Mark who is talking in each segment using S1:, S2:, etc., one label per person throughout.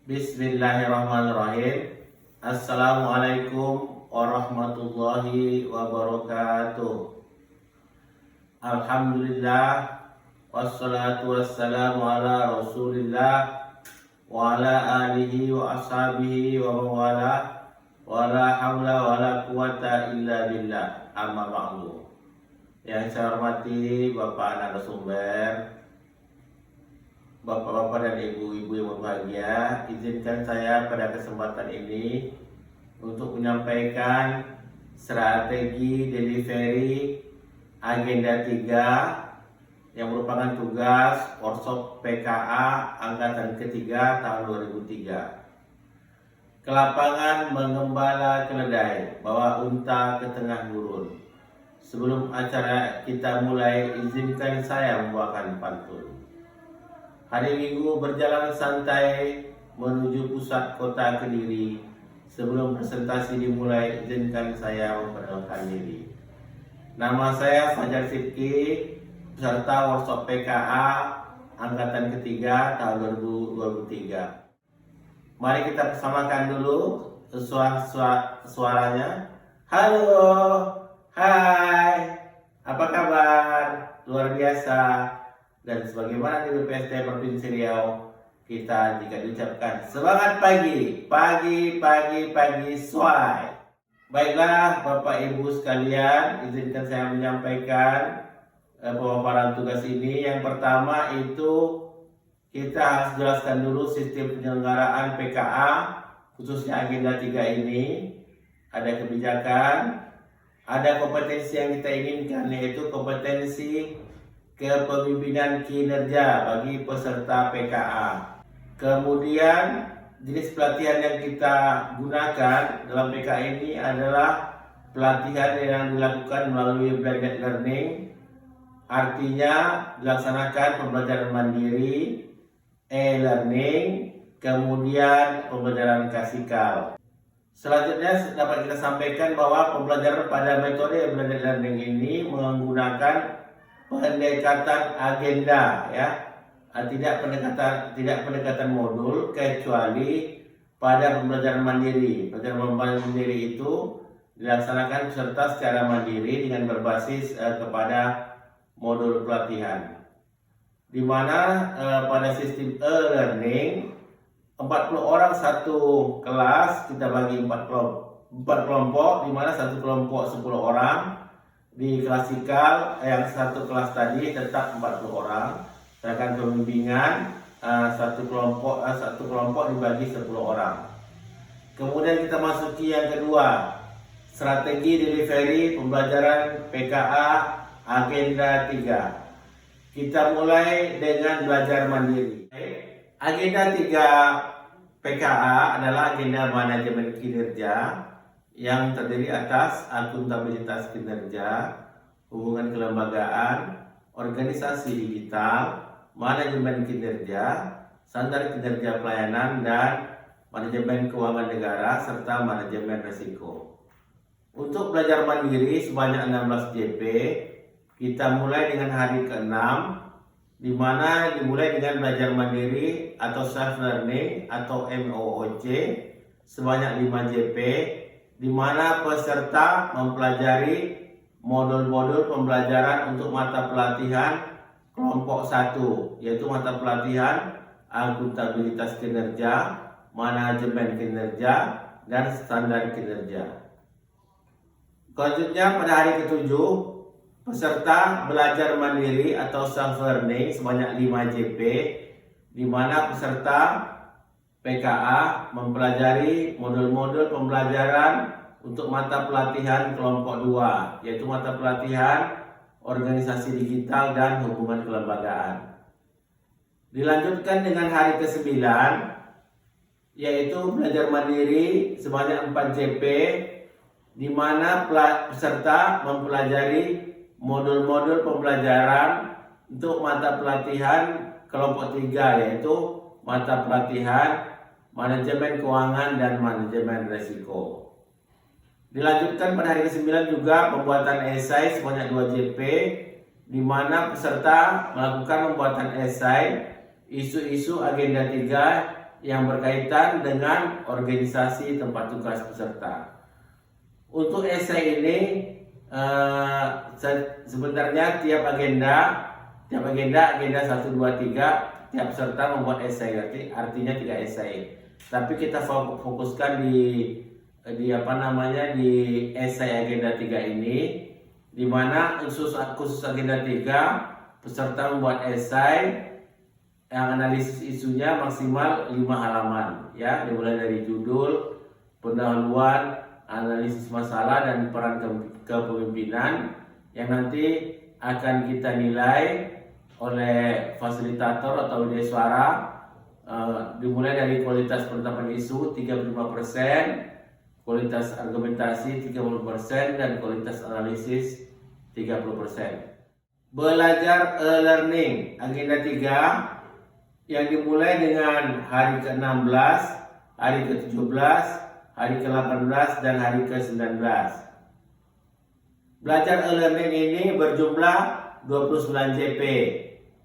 S1: Bismillahirrahmanirrahim. Assalamualaikum warahmatullahi wabarakatuh. Alhamdulillah, wassalatu wassalamu ala rasulillah wa ala alihi wa ashabihi wa mawala wa la hawla wa la quwata illa billah, amma ba'du. Yang saya hormati Bapak narasumber, Bapak-bapak dan ibu-ibu yang berbahagia, izinkan saya pada kesempatan ini untuk menyampaikan strategi delivery agenda 3 yang merupakan tugas workshop PKA angkatan ketiga tahun 2003. Ke lapangan mengembala keledai, bawa unta ke tengah gurun. Sebelum acara kita mulai, izinkan saya membawakan pantun. Hari Minggu berjalan santai menuju pusat kota Kediri. Sebelum presentasi dimulai, izinkan saya memperkenalkan diri. Nama saya Fajar Sidki, peserta workshop PKA angkatan ketiga tahun 2023. Mari kita bersamakan dulu suaranya. Halo, hai, apa kabar? Luar biasa. Dan sebagaimana di BPSD Provinsi Riau, kita jika diucapkan semangat pagi, suai. Baiklah Bapak Ibu sekalian, izinkan saya menyampaikan pemaparan tugas ini. Yang pertama itu kita harus jelaskan dulu sistem penyelenggaraan PKA, khususnya agenda 3 ini. Ada kebijakan, ada kompetensi yang kita inginkan, yaitu kompetensi kepemimpinan kinerja bagi peserta PKA. Kemudian jenis pelatihan yang kita gunakan dalam PKA ini adalah pelatihan yang dilakukan melalui blended learning, artinya dilaksanakan pembelajaran mandiri, e-learning, kemudian pembelajaran klasikal. Selanjutnya dapat kita sampaikan bahwa pembelajaran pada metode blended learning ini menggunakan pendekatan agenda, ya, tidak pendekatan modul, kecuali pada pembelajaran mandiri. Pembelajaran mandiri itu dilaksanakan peserta secara mandiri dengan berbasis kepada modul pelatihan, di mana pada sistem e-learning 40 orang satu kelas, kita bagi 4 kelompok, di mana satu kelompok 10 orang. Di klasikal yang satu kelas tadi tetap 40 orang, sedangkan pembimbingan satu kelompok dibagi 10 orang. Kemudian kita masuki yang kedua, strategi delivery pembelajaran PKA agenda 3. Kita mulai dengan belajar mandiri. Agenda 3 PKA adalah agenda manajemen kinerja yang terdiri atas akuntabilitas kinerja, hubungan kelembagaan, organisasi digital, manajemen kinerja, standar kinerja pelayanan, dan manajemen keuangan negara, serta manajemen risiko. Untuk belajar mandiri sebanyak 16 JP, kita mulai dengan hari ke-6, di mana dimulai dengan belajar mandiri atau self learning atau MOOC sebanyak 5 JP, di mana peserta mempelajari modul-modul pembelajaran untuk mata pelatihan kelompok 1, yaitu mata pelatihan akuntabilitas kinerja, manajemen kinerja, dan standar kinerja. Selanjutnya pada hari ke-7, peserta belajar mandiri atau self learning sebanyak 5 JP, di mana peserta PKA mempelajari modul-modul pembelajaran untuk mata pelatihan kelompok 2, yaitu mata pelatihan organisasi digital dan hubungan kelembagaan. Dilanjutkan dengan hari ke-9, yaitu belajar mandiri sebanyak 4 JP, di mana peserta mempelajari modul-modul pembelajaran untuk mata pelatihan kelompok 3, yaitu mata pelatihan manajemen keuangan dan manajemen risiko. Dilanjutkan pada hari ke-9 juga pembuatan esai sebanyak 2 JP, di mana peserta melakukan pembuatan esai isu-isu agenda 3 yang berkaitan dengan organisasi tempat tugas peserta. Untuk esai ini sebenarnya tiap agenda 1, 2, 3, tiap peserta membuat esai, artinya 3 esai. Tapi kita fokuskan di esai agenda 3 ini, di mana khusus agenda 3 peserta membuat esai yang analisis isunya maksimal 5 halaman, ya, dimulai dari judul, pendahuluan, analisis masalah, dan peran kepemimpinan yang nanti akan kita nilai oleh fasilitator atau media suara, dimulai dari kualitas penetapan isu 35%, kualitas argumentasi 30%, dan kualitas analisis 30%. Belajar e-learning agenda 3 yang dimulai dengan hari ke-16, hari ke-17, hari ke-18, dan hari ke-19. Belajar e-learning ini berjumlah 29 JP.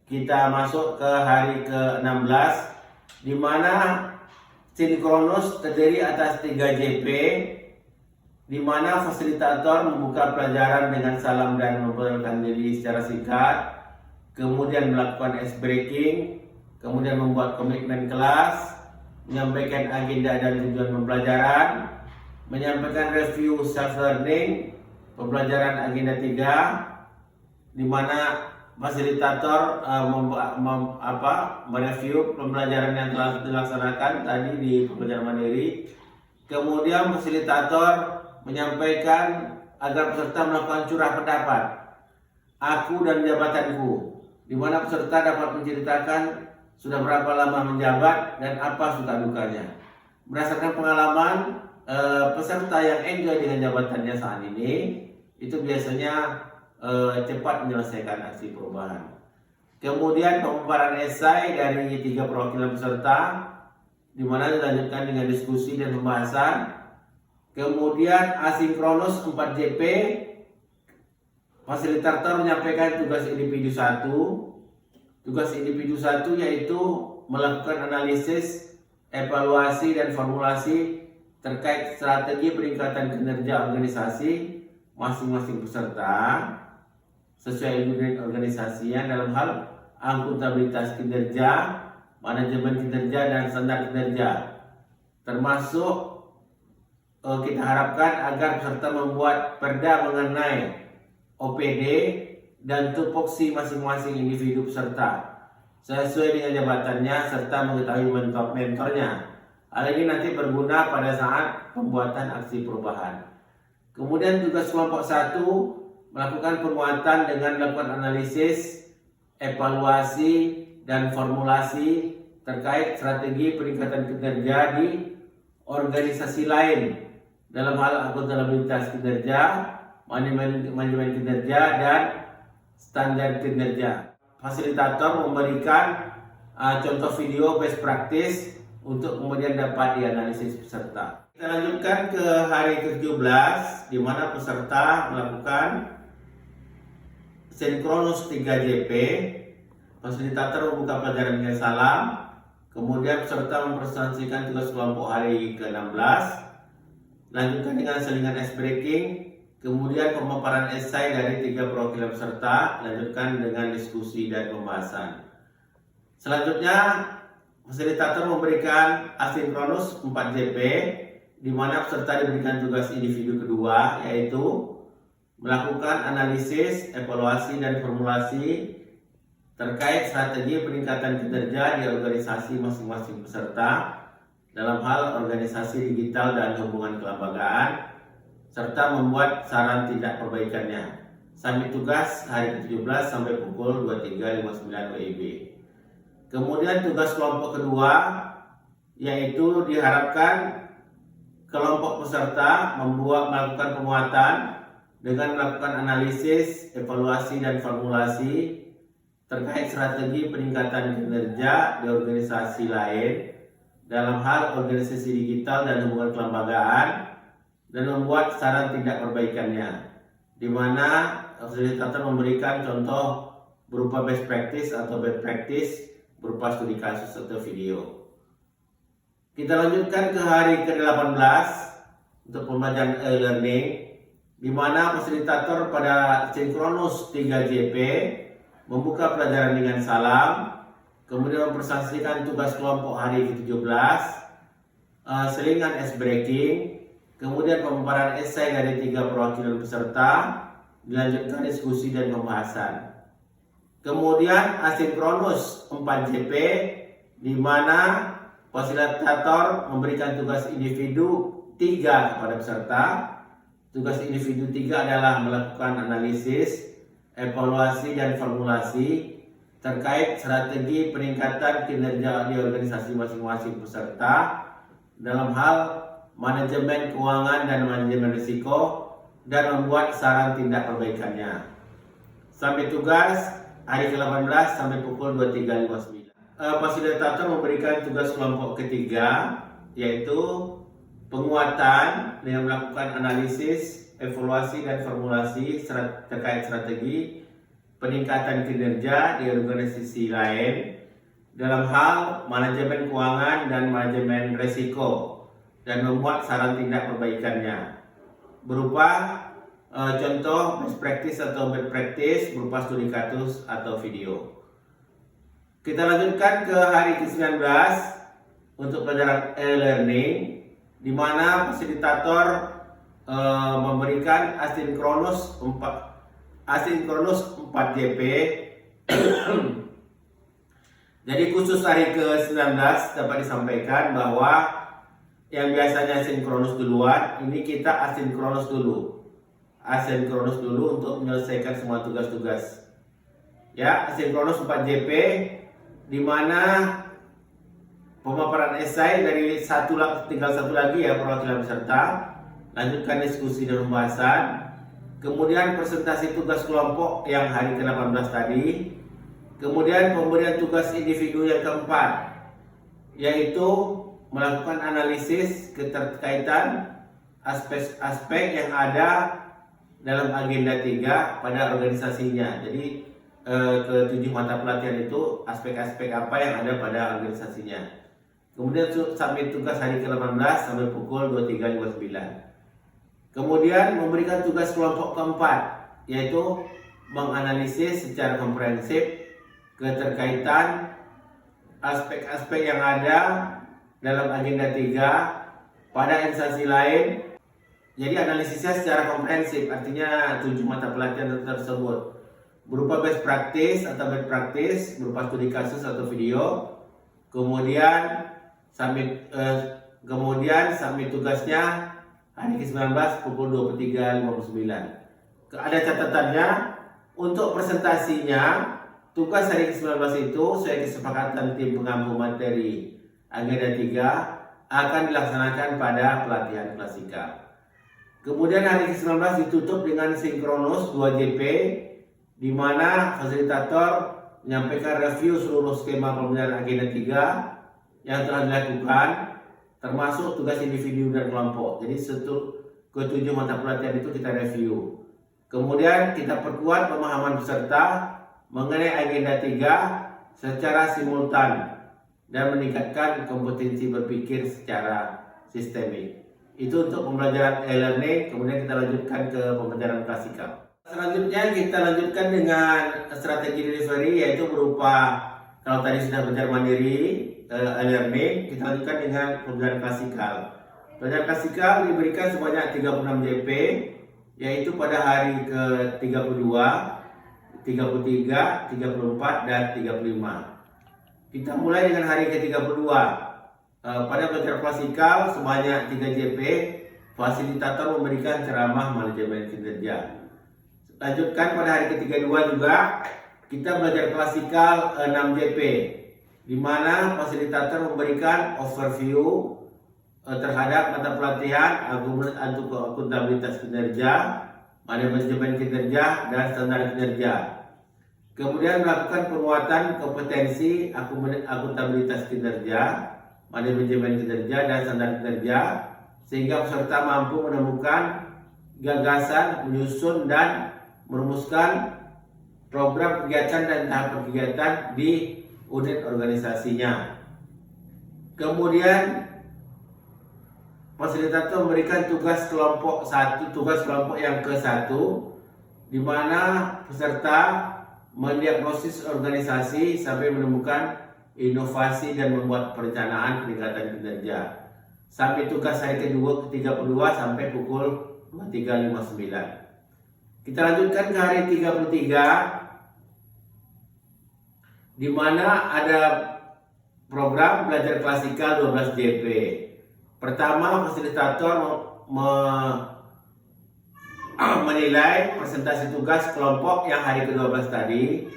S1: Kita masuk ke hari ke-16, di mana sinkronus terdiri atas 3 JP, di mana fasilitator membuka pelajaran dengan salam dan memperkenalkan diri secara singkat, kemudian melakukan ice breaking, kemudian membuat komitmen kelas, menyampaikan agenda dan tujuan pembelajaran, menyampaikan review self-learning, pembelajaran agenda 3, di mana fasilitator mereview pembelajaran yang telah dilaksanakan tadi di pembelajaran mandiri. Kemudian fasilitator menyampaikan agar peserta melakukan curah pendapat, aku dan jabatanku, di mana peserta dapat menceritakan sudah berapa lama menjabat dan apa suka dukanya. Berdasarkan pengalaman peserta yang enjoy dengan jabatannya saat ini, itu biasanya cepat menyelesaikan aksi perubahan. Kemudian pemaparan esai dari 3 perwakilan peserta, di mana dilanjutkan dengan diskusi dan pembahasan. Kemudian asinkronus 4 JP, fasilitator menyampaikan tugas individu 1. Tugas individu 1 yaitu melakukan analisis, evaluasi, dan formulasi terkait strategi peningkatan kinerja organisasi masing-masing peserta sesuai unit organisasinya dalam hal akuntabilitas kinerja, manajemen kinerja, dan standar kinerja. Termasuk kita harapkan agar peserta membuat perda mengenai OPD dan tupoksi masing-masing individu peserta sesuai dengan jabatannya serta mengetahui mentornya. Hal ini nanti berguna pada saat pembuatan aksi perubahan. Kemudian tugas kelompok 1 melakukan penguatan dengan melakukan analisis, evaluasi, dan formulasi terkait strategi peningkatan kinerja di organisasi lain dalam hal akuntabilitas kinerja, manajemen kinerja, dan standar kinerja. Fasilitator memberikan contoh video best practice untuk kemudian dapat dianalisis peserta. Kita lanjutkan ke hari ke-17, di mana peserta melakukan sinkronus 3 JP. Fasilitator membuka pelajaran dengan salam, kemudian peserta mempresentasikan tugas kelompok hari ke-16, lanjutkan dengan selingan ice breaking, kemudian pemaparan esai dari 3 perwakilan peserta, lanjutkan dengan diskusi dan pembahasan. Selanjutnya, fasilitator memberikan asinkronus 4 JP, di mana peserta diberikan tugas individu kedua, yaitu melakukan analisis, evaluasi, dan formulasi terkait strategi peningkatan kinerja di organisasi masing-masing peserta dalam hal organisasi digital dan hubungan kelembagaan, serta membuat saran tindak perbaikannya. Sampai tugas hari ke-17 sampai pukul 23.59 WIB. Kemudian tugas kelompok kedua, yaitu diharapkan kelompok peserta melakukan penguatan dengan melakukan analisis, evaluasi, dan formulasi terkait strategi peningkatan kinerja di organisasi lain dalam hal organisasi digital dan hubungan kelembagaan, dan membuat saran tindak perbaikannya, di mana fasilitator memberikan contoh berupa best practice atau bad practice berupa studi kasus atau video. Kita lanjutkan ke hari ke-18 untuk pembelajaran e-learning, di mana fasilitator pada sinkronus 3JP membuka pelajaran dengan salam, kemudian mempresentasikan tugas kelompok hari ke-17, selingan ice breaking, kemudian pemaparan esai dari 3 perwakilan peserta, dilanjutkan diskusi dan pembahasan. Kemudian asinkronus 4JP, di mana fasilitator memberikan tugas individu 3 kepada peserta. Tugas individu 3 adalah melakukan analisis, evaluasi, dan formulasi terkait strategi peningkatan kinerja di organisasi masing-masing peserta dalam hal manajemen keuangan dan manajemen risiko, dan membuat saran tindak perbaikannya. Sampai tugas hari ke-18 sampai pukul 23.59. Fasilitator memberikan tugas kelompok ketiga, yaitu penguatan dengan melakukan analisis, evaluasi, dan formulasi terkait strategi peningkatan kinerja di organisasi lain dalam hal manajemen keuangan dan manajemen risiko, dan membuat saran tindak perbaikannya berupa contoh best practice atau bad practice berupa studi kasus atau video. Kita lanjutkan ke hari ke-19 untuk pelajaran e-learning, di mana fasilitator memberikan asinkronus 4JP. Jadi khusus hari ke-19 dapat disampaikan bahwa yang biasanya sinkronus duluan, ini kita asinkronus dulu. Asinkronus dulu untuk menyelesaikan semua tugas-tugas. Ya, asinkronus 4JP, di mana pemaparan esai dari tinggal satu lagi ya perwakilan peserta, lanjutkan diskusi dan pembahasan, kemudian presentasi tugas kelompok yang hari ke-18 tadi, kemudian pemberian tugas individu yang keempat, yaitu melakukan analisis keterkaitan aspek-aspek yang ada dalam agenda 3 pada organisasinya. Jadi ke-7 mata pelatihan itu aspek-aspek apa yang ada pada organisasinya. Kemudian sampai tugas hari ke-18 sampai pukul 23.59. Kemudian memberikan tugas kelompok keempat, yaitu menganalisis secara komprehensif keterkaitan aspek-aspek yang ada dalam agenda 3 pada instansi lain. Jadi analisisnya secara komprehensif, artinya 7 mata pelatihan tersebut berupa best practice atau bad practice berupa studi kasus atau video. Kemudian sampai tugasnya hari ke-19 pukul 23.59. Ada catatannya, untuk presentasinya tugas hari ke-19 itu sesuai kesepakatan tim pengampu materi agenda 3 akan dilaksanakan pada pelatihan klasikal. Kemudian hari ke-19 ditutup dengan sinkronus 2JP, di mana fasilitator menyampaikan review seluruh skema pembelajaran agenda 3 yang telah dilakukan, termasuk tugas individu dan kelompok. Jadi ke-7 mata pelatihan itu kita review. Kemudian kita perkuat pemahaman peserta mengenai agenda 3 secara simultan dan meningkatkan kompetensi berpikir secara sistemik. Itu untuk pembelajaran e-learning. Kemudian kita lanjutkan ke pembelajaran klasikal. Selanjutnya kita lanjutkan dengan strategi delivery, yaitu berupa, kalau tadi sudah belajar mandiri e-learning, kita lanjutkan dengan pembelajaran klasikal. Pembelajaran klasikal diberikan sebanyak 36 JP, yaitu pada hari ke-32, 33, 34, dan 35. Kita mulai dengan hari ke-32. Pada pelajaran klasikal sebanyak 3 JP, fasilitator memberikan ceramah manajemen kinerja. Lanjutkan pada hari ke-32 juga, kita belajar klasikal 6 JP, di mana fasilitator memberikan overview terhadap mata pelatihan akuntabilitas kinerja, manajemen kinerja, dan standar kinerja. Kemudian melakukan penguatan kompetensi akuntabilitas kinerja, manajemen kinerja, dan standar kinerja, sehingga peserta mampu menemukan gagasan, menyusun, dan merumuskan program kegiatan dan tahap kegiatan di unit organisasinya. Kemudian fasilitator memberikan tugas kelompok yang ke-1, di mana peserta mendiagnosis organisasi sampai menemukan inovasi dan membuat perencanaan peningkatan kinerja. Sampai tugas hari ke-32 sampai pukul 23.59. Kita lanjutkan ke hari 33, di mana ada program belajar klasikal 12 JP. Pertama, fasilitator menilai presentasi tugas kelompok yang hari ke-12 tadi,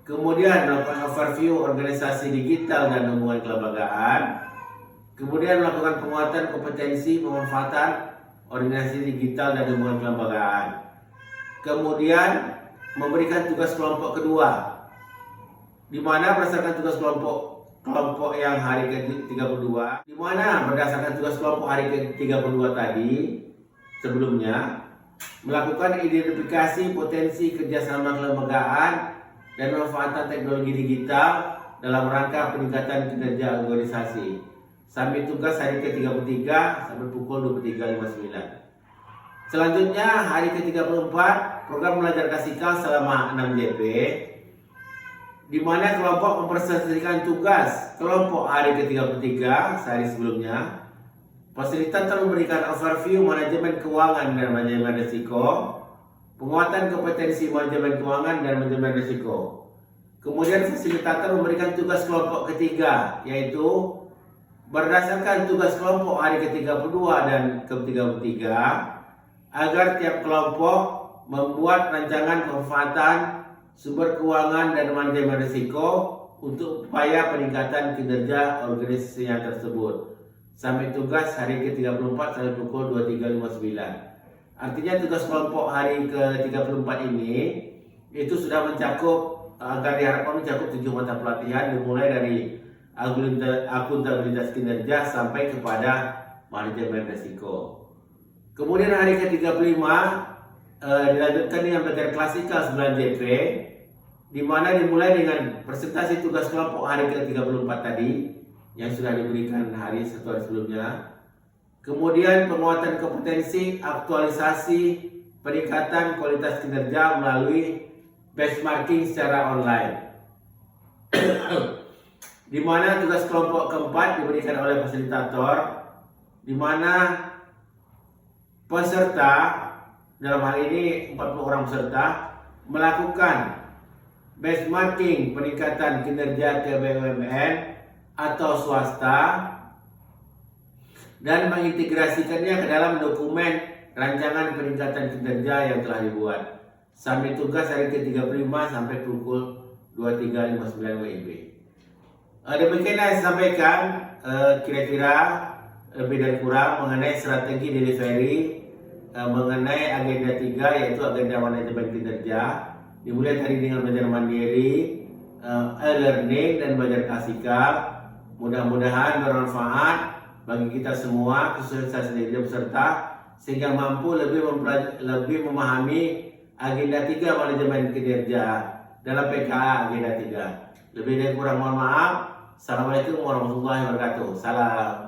S1: kemudian melakukan overview organisasi digital dan hubungan kelembagaan, kemudian melakukan penguatan kompetensi pemanfaatan organisasi digital dan hubungan kelembagaan, kemudian memberikan tugas kelompok kedua, di mana berdasarkan tugas kelompok yang hari ke-32, di mana berdasarkan tugas kelompok hari ke-32 tadi sebelumnya melakukan identifikasi potensi kerjasama kelembagaan dan pemanfaatan teknologi digital dalam rangka peningkatan kinerja organisasi. Sampai tugas hari ke-33 sampai pukul 23.59. Selanjutnya hari ke-34, program belajar klasikal selama 6 JP, di mana kelompok mempresentasikan tugas kelompok hari ke-33 sehari sebelumnya. Fasilitator memberikan overview manajemen keuangan dan manajemen risiko, penguatan kompetensi manajemen keuangan dan manajemen risiko. Kemudian fasilitator memberikan tugas kelompok ketiga, yaitu berdasarkan tugas kelompok hari ke-32 dan ke-33, agar tiap kelompok membuat rancangan pemanfaatan sumber keuangan dan manajemen risiko untuk upaya peningkatan kinerja organisasinya tersebut. Sampai tugas hari ke-34 sampai pukul 23.59. Artinya tugas kelompok hari ke-34 ini itu sudah mencakup, agar diharapkan mencakup 7 mata pelatihan, dimulai dari akuntabilitas kinerja sampai kepada manajemen risiko. Kemudian hari ke-35 dilanjutkan dengan belajar klasikal 9 JP, di mana dimulai dengan presentasi tugas kelompok hari ke-34 tadi yang sudah diberikan hari sebelumnya. Kemudian penguatan kompetensi, aktualisasi, peningkatan kualitas kinerja melalui benchmarking secara online. Di mana tugas kelompok keempat diberikan oleh fasilitator, di mana peserta, dalam hal ini 40 orang peserta, melakukan benchmarking peningkatan kinerja ke BUMN atau swasta dan mengintegrasikannya ke dalam dokumen rancangan peningkatan kinerja yang telah dibuat. Sampai tugas hari ke-35 sampai pukul 23.59 WIB. Demikian yang saya sampaikan, kira-kira lebih dan kurang mengenai strategi delivery, mengenai agenda 3, yaitu agenda manajemen kinerja, dimulai tadi dengan belajar mandiri, e-learning dan belajar klasikal. Mudah-mudahan bermanfaat bagi kita semua, khususnya saya sendiri peserta, sehingga mampu lebih memahami agenda 3 manajemen kinerja dalam PKA agenda 3. Lebih dan kurang mohon maaf. Assalamualaikum warahmatullahi wabarakatuh. Salam.